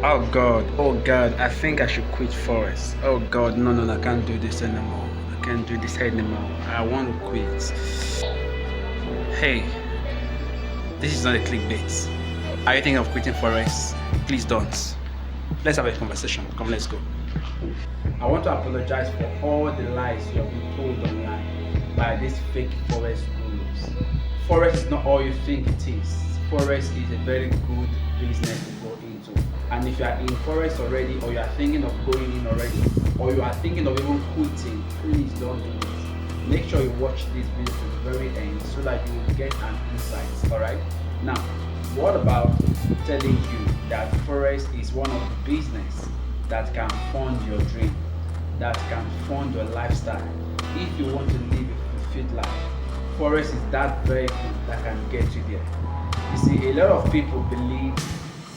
Oh God, I think I should quit Forex. Oh God, no, I can't do this anymore. I can't do this anymore. I want to quit. Hey, this is not a clickbait. Are you thinking of quitting Forex? Please don't. Let's have a conversation. Come, let's go. I want to apologize for all the lies you have been told online by these fake Forex gurus. Forex is not all you think it is. Forex is a very good business to go into. And if you are in Forex already, or you are thinking of going in already, or you are thinking of even quitting, please don't do this. Make sure you watch this video to the very end so that you will get an insight. Alright? Now, what about telling you that Forex is one of the business that can fund your dream, that can fund your lifestyle? If you want to live a fulfilled life, Forex is that vehicle that can get you there. You see, a lot of people believe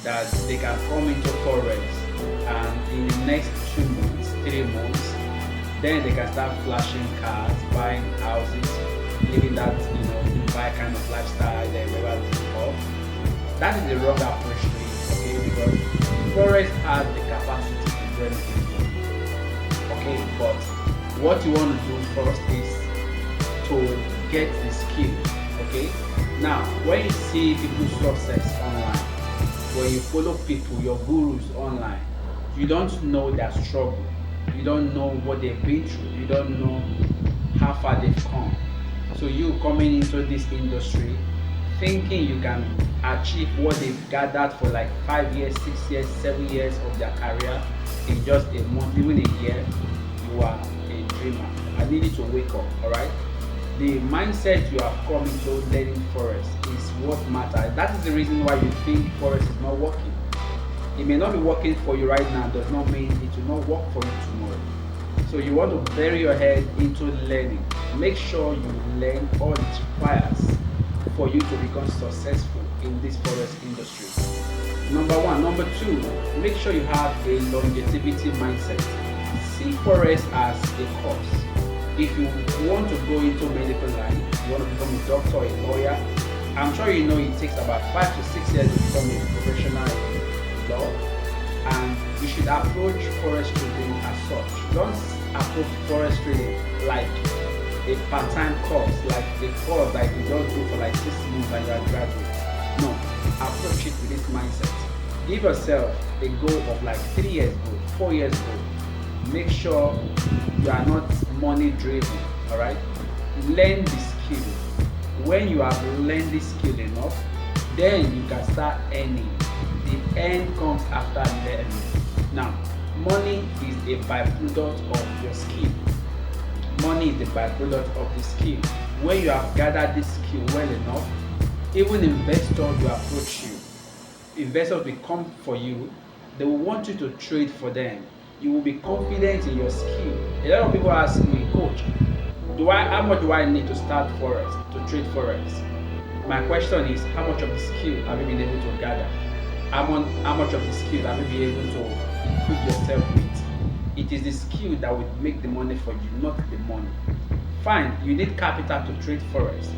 that they can come into Forex and in the next 2 months, 3 months, then they can start flashing cars, buying houses, living that Dubai kind of lifestyle they never dreamed of. That is the wrong approach to it, okay? Because Forex has the capacity to do anything, okay? But what you want to do first is to get the skill, okay? Now, when you see people's success online, when you follow people, your gurus online, you don't know their struggle. You don't know what they've been through. You don't know how far they've come. So you coming into this industry thinking you can achieve what they've gathered for like 5 years, 6 years, 7 years of their career in just a month, even a year, you are a dreamer. I need you to wake up, alright? The mindset you have come into learning Forex is what matters. That is the reason why you think Forex is not working. It may not be working for you right now, does not mean it will not work for you tomorrow. So you want to bury your head into learning. Make sure you learn all it requires for you to become successful in this Forex industry. Number one. Number two, make sure you have a longevity mindset. See Forex as a course. If you want to go into medical line, you want to become a doctor or a lawyer, I'm sure you know it takes about 5 to 6 years to become a professional in law, and you should approach Forex trading as such. Don't approach Forex trading like a part-time course, like a course that you don't do for like 6 months and you are graduate. No, approach it with this mindset. Give yourself a goal of like 3 years goal, 4 years goal. Make sure you are not money driven, alright? Learn the skill. When you have learned the skill enough, then you can start earning. The end comes after learning. Now, money is a byproduct of your skill. Money is the byproduct of the skill. When you have gathered this skill well enough, even investors will approach you. Investors will come for you. They will want you to trade for them. You will be confident in your skill. A lot of people ask me, Coach, how much do I need to start Forex, to trade Forex? My question is, how much of the skill have you been able to gather? How much of the skill have you been able to equip yourself with? It is the skill that will make the money for you, not the money. Fine, you need capital to trade Forex,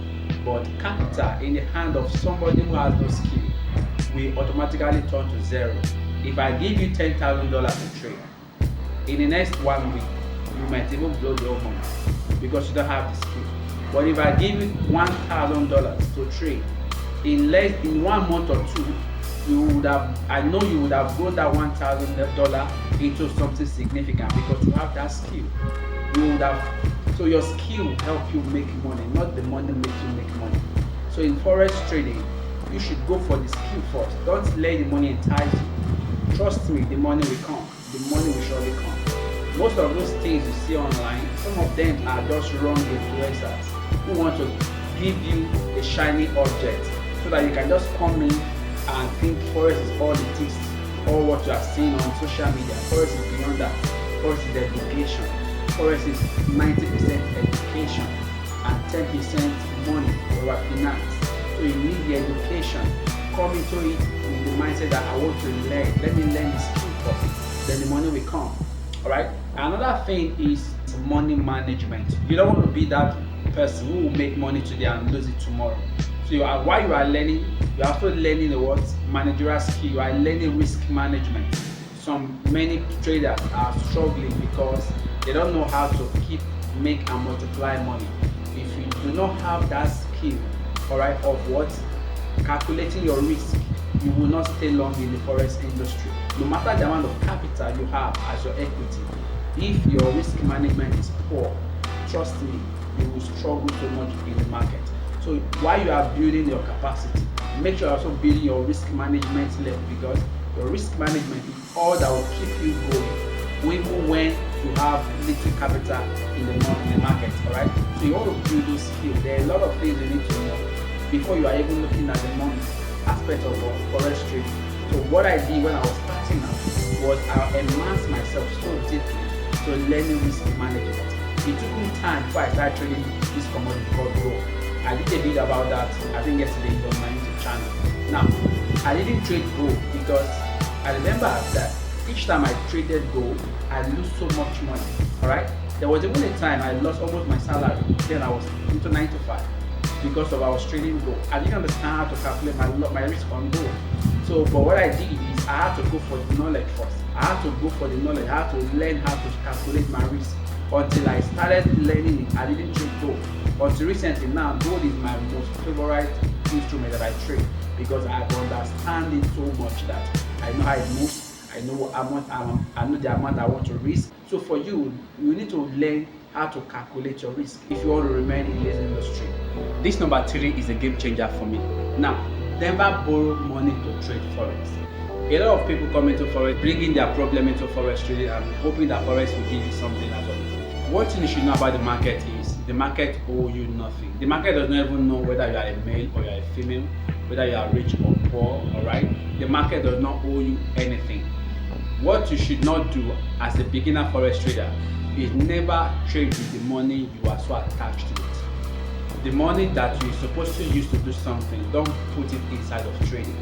but capital in the hand of somebody who has no skill will automatically turn to zero. If I give you $10,000 to trade, in the next 1 week, you might even blow the whole money because you don't have the skill. But if I give you $1,000 to trade, in 1 month or 2, I know you would have grown that $1,000 into something significant because you have that skill. So your skill will help you make money, not the money makes you make money. So in Forex trading, you should go for the skill first. Don't let the money entice you. Trust me, the money will come. The money will surely come. Most of those things you see online, some of them are just wrong influencers who want to give you a shiny object so that you can just come in and think Forex is all it is, all what you are seeing on social media. Forex is beyond that. Forex is education. Forex is 90% education and 10% money or finance. So you need the education. Come into it with the mindset that I want to learn. Let me learn the skill first. Then the money will come. Alright? Another thing is money management. You don't want to be that person who will make money today and lose it tomorrow. So while you are learning, You are also learning a what? Managerial skill. You are learning risk management. Many traders are struggling because they don't know how to keep, make and multiply money. If you do not have that skill, alright, of what? Calculating your risk, you will not stay long in the forex industry. No matter the amount of capital you have as your equity, if your risk management is poor, trust me, you will struggle so much in the market. So while you are building your capacity, make sure you're also building your risk management level, because your risk management is all that will keep you going even when you have little capital in the market. Alright, so you want to build those skills. There are a lot of things you need to know before you are even looking at the money aspect of forex trading. So what I did when I was starting out was I immersed myself so deeply to learning risk management. It took me time before I started trading this commodity called gold. I did a video about that, I think yesterday on my YouTube channel. Now, I didn't trade gold because I remember that each time I traded gold, I lose so much money. Alright? There was even a time I lost almost my salary. Then I was into 9 to 5 because of I was trading gold. I didn't understand how to calculate my risk on gold. So, but what I did is I had to go for the knowledge first. I had to go for the knowledge. I had to learn how to calculate my risk. Until I started learning it, I didn't trade gold. Until recently, now gold is my most favorite instrument that I trade because I understand it so much that I know how it moves. I know what amount I know the amount I want to risk. So for you, you need to learn how to calculate your risk if you want to remain in this industry. This number 3 is a game changer for me. Now, never borrow money to trade forex. A lot of people come into forex, bringing their problem into forex trading and hoping that forex will give you something out of it. One thing you should know about the market is the market owes you nothing. The market does not even know whether you are a male or you are a female, whether you are rich or poor. Alright, the market does not owe you anything. What you should not do as a beginner forex trader is never trade with the money you are so attached to it. The money that you're supposed to use to do something, don't put it inside of trading.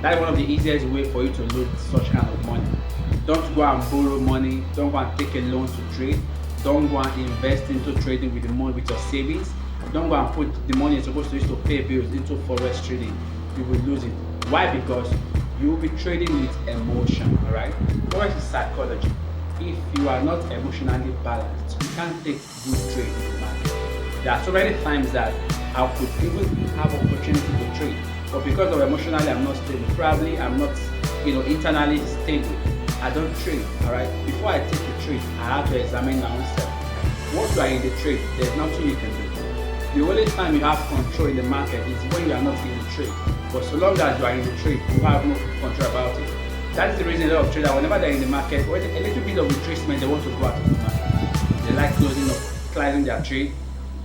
That is one of the easiest way for you to lose such kind of money. Don't go and borrow money. Don't go and take a loan to trade. Don't go and invest into trading with the money with your savings. Don't go and put the money you're supposed to use to pay bills into forex trading. You will lose it. Why? Because you will be trading with emotion. Alright? Forex is psychology. If you are not emotionally balanced, you can't take good trade in the market. There are so many times that I could even have opportunity to trade, but because of emotionally I'm not stable, probably I'm not, internally stable, I don't trade. Alright, before I take a trade, I have to examine my own self. Once you are in the trade, there's nothing you can do. The only time you have control in the market is when you are not in the trade. But so long as you are in the trade, you have no control about it. That is the reason a lot of traders, whenever they're in the market, when a little bit of retracement, they want to go out of the market. They like closing their trade,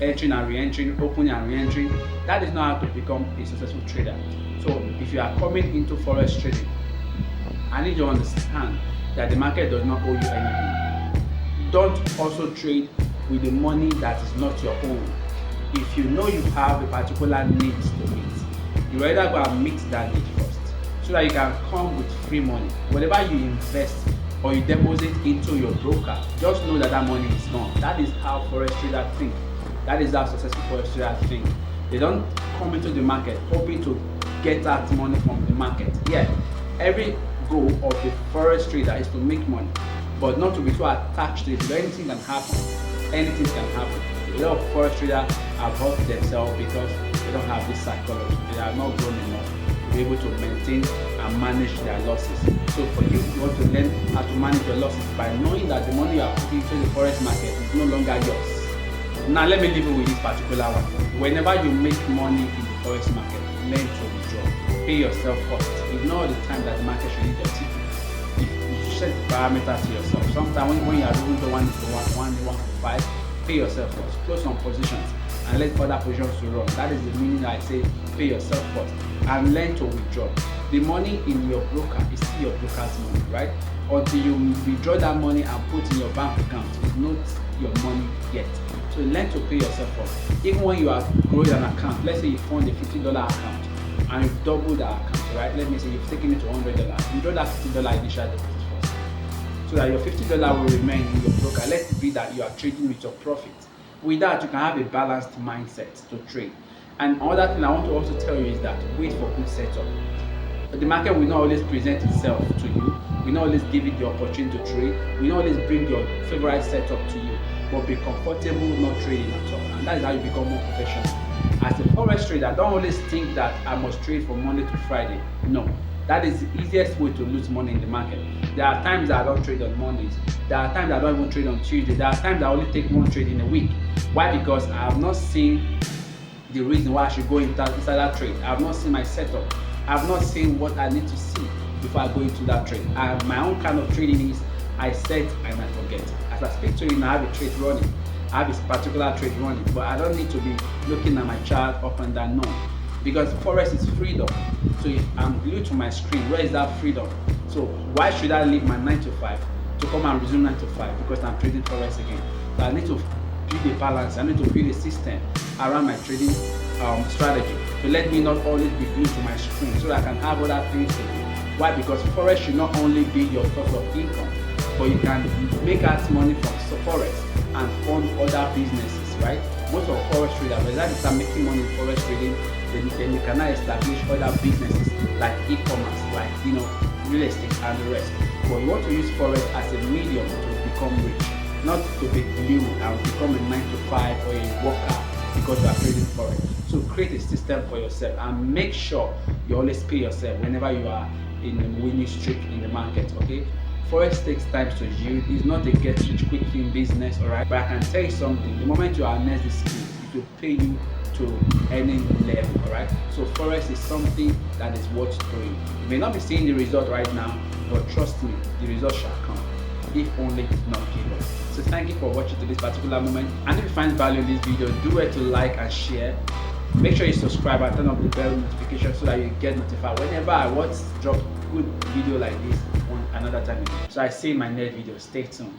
entering and re-entering, opening and re-entering. That is not how to become a successful trader. So if you are coming into forex trading, I need you to understand that the market does not owe you anything. Don't also trade with the money that is not your own. If you know you have a particular need to meet, you rather go and meet that need first, so that you can come with free money. Whatever you invest or you deposit into your broker, just know that that money is gone. That is how forex traders think. That is how successful forex traders think. They don't come into the market hoping to get that money from the market. Yeah, every goal of the forex trader is to make money, but not to be so attached to it. If anything can happen, anything can happen. A lot of forex traders have hurt themselves because they don't have this psychology. They are not grown enough to be able to maintain and manage their losses. So for you want to learn how to manage your losses by knowing that the money you are putting into the forex market is no longer yours. Now let me leave you with this particular one. Whenever you make money in the forex market, learn to withdraw. Pay yourself first. Ignore the time that the market should need your tip. If you set the parameters to yourself, sometimes when you are doing the 1 to 5, pay yourself first. Close some positions and let other positions to run. That is the meaning I say pay yourself first and learn to withdraw. The money in your broker is still your broker's money, right? Until you withdraw that money and put in your bank account, it's not your money yet. So learn to pay yourself first. Even when you are growing an account, let's say you fund a $50 account and you've doubled that account, right? Let me say you've taken it to $100. Withdraw that $50 initial deposit first, so that your $50 will remain in your broker. Let it be that you are trading with your profit. With that, you can have a balanced mindset to trade. And another thing I want to also tell you is that wait for good setup. The market will not always present itself to you. We not always give it the opportunity to trade. We not always bring your favorite setup to you. But be comfortable not trading at all. And that is how you become more professional. As a forex trader, don't always think that I must trade from Monday to Friday. No. That is the easiest way to lose money in the market. There are times that I don't trade on Mondays. There are times that I don't even trade on Tuesday. There are times I only take one trade in a week. Why? Because I have not seen the reason why I should go inside that trade. I have not seen my setup. I have not seen what I need to see before I go into that trade. My own kind of trading is I set and I forget. As I speak to you now, I have a trade running. I have a particular trade running, but I don't need to be looking at my chart up and down. No, because forex is freedom. So if I'm glued to my screen, where is that freedom? So why should I leave my 9 to 5 to come and resume 9 to 5 because I'm trading forex again? So I need to build a balance. I need to build a system around my trading strategy to let me not always be glued to my screen, so that I can have other things to do. Why? Because forex should not only be your source of income, but you can make out money from forex and fund other businesses, right? Most of forex traders, by the time they start making money in forex trading, then they cannot establish other businesses like e-commerce, like real estate and the rest. But you want to use forex as a medium to become rich, not to be glued and become a 9 to 5 or a worker because you are trading forex. So create a system for yourself and make sure you always pay yourself whenever you are in a winning streak in the market. Okay, forex takes time to yield. It's not a get rich quick thing business, alright? But I can tell you something: the moment you harness the skills, it will pay you to any level, alright? So forex is something that is worth doing. You may not be seeing the result right now, but trust me, the result shall come, if only not give up. So thank you for watching to this particular moment, and if you find value in this video, do it to like and share. Make sure you subscribe and turn on the bell notification so that you get notified whenever I drop good video like this on another time. So I see you in my next video. Stay tuned.